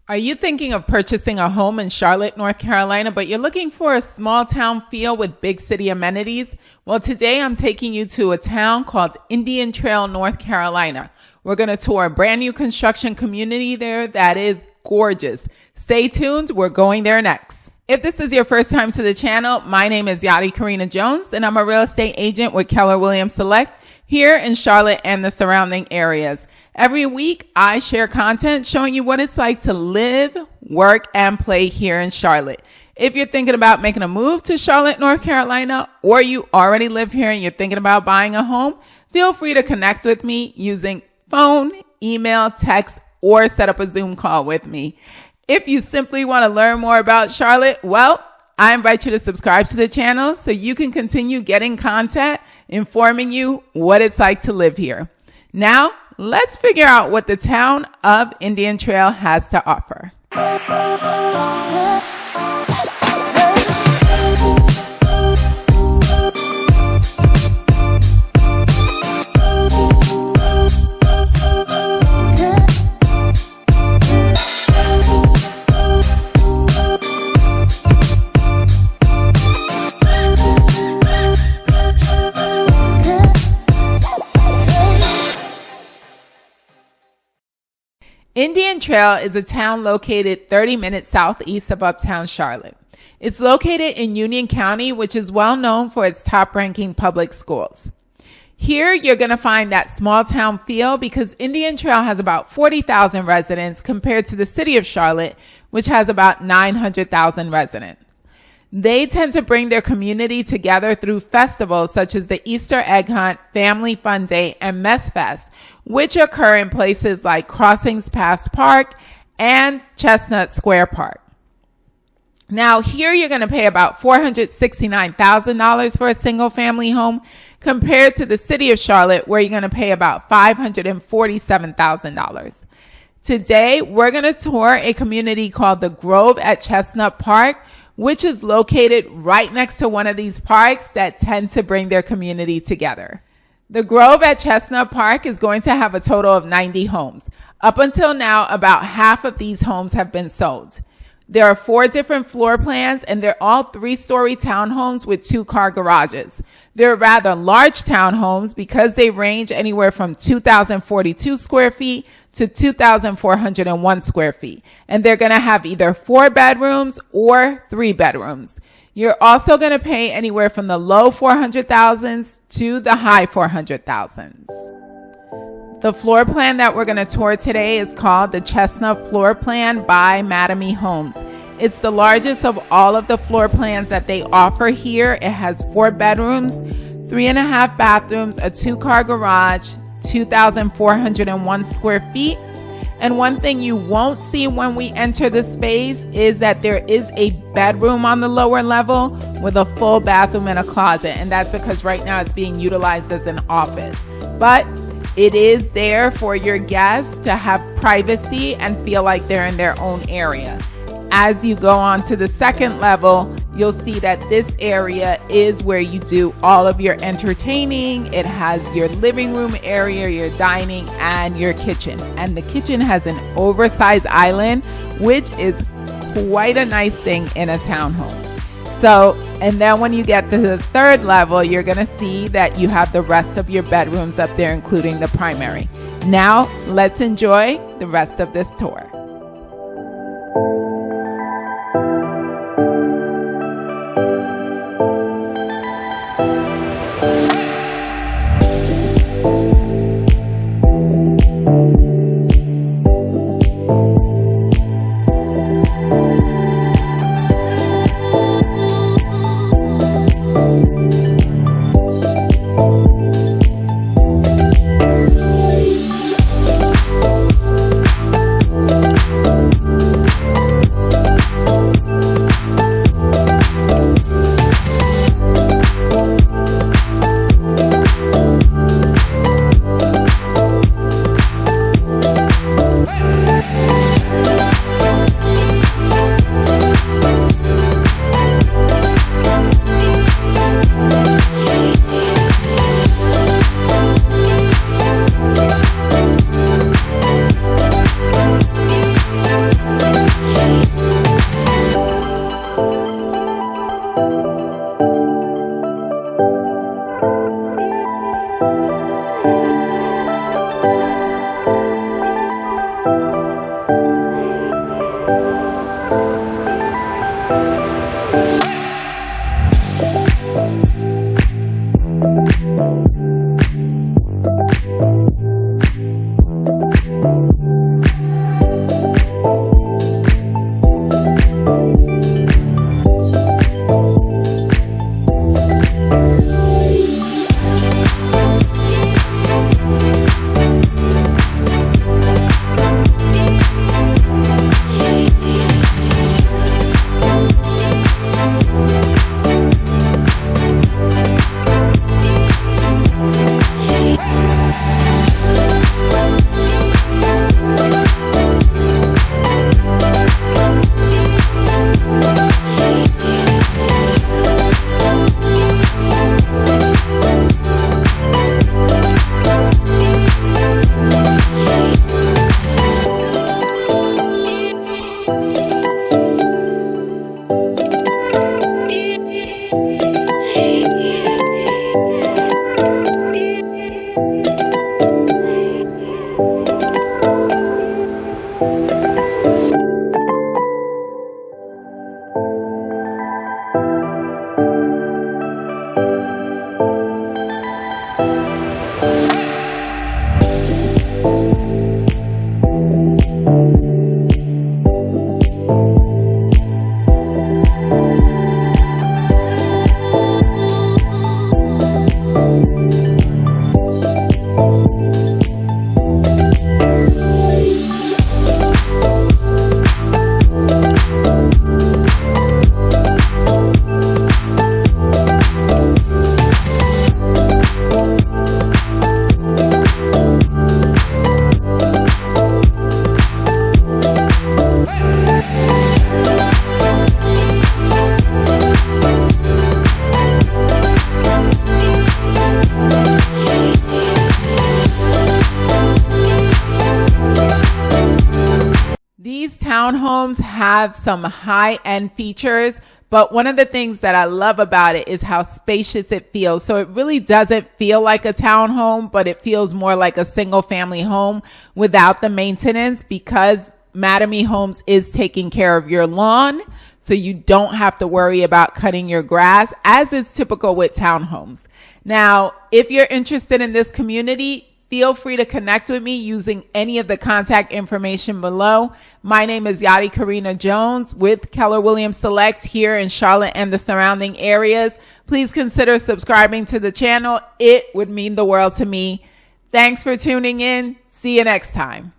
Are you thinking of purchasing a home in Charlotte, North Carolina, but you're looking for a small town feel with big city amenities? Well, today I'm taking you to a town called Indian Trail, North Carolina. We're going to tour a brand new construction community there that is gorgeous. Stay tuned. We're going there next. If this is your first time to the channel, my name is Yadi Karina Jones, and I'm a real estate agent with Keller Williams Select here in Charlotte and the surrounding areas. Every week, I share content showing you what it's like to live, work, and play here in Charlotte. If you're thinking about making a move to Charlotte, North Carolina, or you already live here and you're thinking about buying a home, feel free to connect with me using phone, email, text, or set up a Zoom call with me. If you simply want to learn more about Charlotte, well, I invite you to subscribe to the channel so you can continue getting content informing you what it's like to live here. Now, let's figure out what the town of Indian Trail has to offer. Indian Trail is a town located 30 minutes southeast of uptown Charlotte. It's located in Union County, which is well known for its top-ranking public schools. Here, you're going to find that small town feel because Indian Trail has about 40,000 residents compared to the city of Charlotte, which has about 900,000 residents. They tend to bring their community together through festivals such as the Easter Egg Hunt, Family Fun Day, and Mess Fest, which occur in places like Crossings Pass Park and Chestnut Square Park. Now, here you're going to pay about $469,000 for a single family home compared to the city of Charlotte, where you're going to pay about $547,000. Today, we're going to tour a community called the Grove at Chestnut Park, which is located right next to one of these parks that tend to bring their community together. The Grove at Chestnut Park is going to have a total of 90 homes. Up until now, about half of these homes have been sold. There are 4 different floor plans, and they're all 3-story townhomes with 2-car garages. They're rather large townhomes because they range anywhere from 2,042 square feet to 2,401 square feet. And they're going to have either 4 bedrooms or 3 bedrooms. You're also going to pay anywhere from the low $400,000s to the high $400,000s. The floor plan that we're going to tour today is called the Chestnut Floor Plan by Mattamy Homes. It's the largest of all of the floor plans that they offer here. It has 4 bedrooms, 3.5 bathrooms, a 2-car garage, 2,401 square feet. And one thing you won't see when we enter the space is that there is a bedroom on the lower level with a full bathroom and a closet. And that's because right now it's being utilized as an office. But it is there for your guests to have privacy and feel like they're in their own area. As you go on to the second level, you'll see that this area is where you do all of your entertaining. It has your living room area, your dining, and your kitchen. And the kitchen has an oversized island, which is quite a nice thing in a townhome. So, and then when you get to the third level, you're going to see that you have the rest of your bedrooms up there, including the primary. Now, let's enjoy the rest of this tour. These townhomes have some high-end features, but one of the things that I love about it is how spacious it feels. So it really doesn't feel like a townhome, but it feels more like a single family home without the maintenance, because Mattamy Homes is taking care of your lawn. So you don't have to worry about cutting your grass, as is typical with townhomes. Now, if you're interested in this community, feel free to connect with me using any of the contact information below. My name is Yadi Karina Jones with Keller Williams Select here in Charlotte and the surrounding areas. Please consider subscribing to the channel. It would mean the world to me. Thanks for tuning in. See you next time.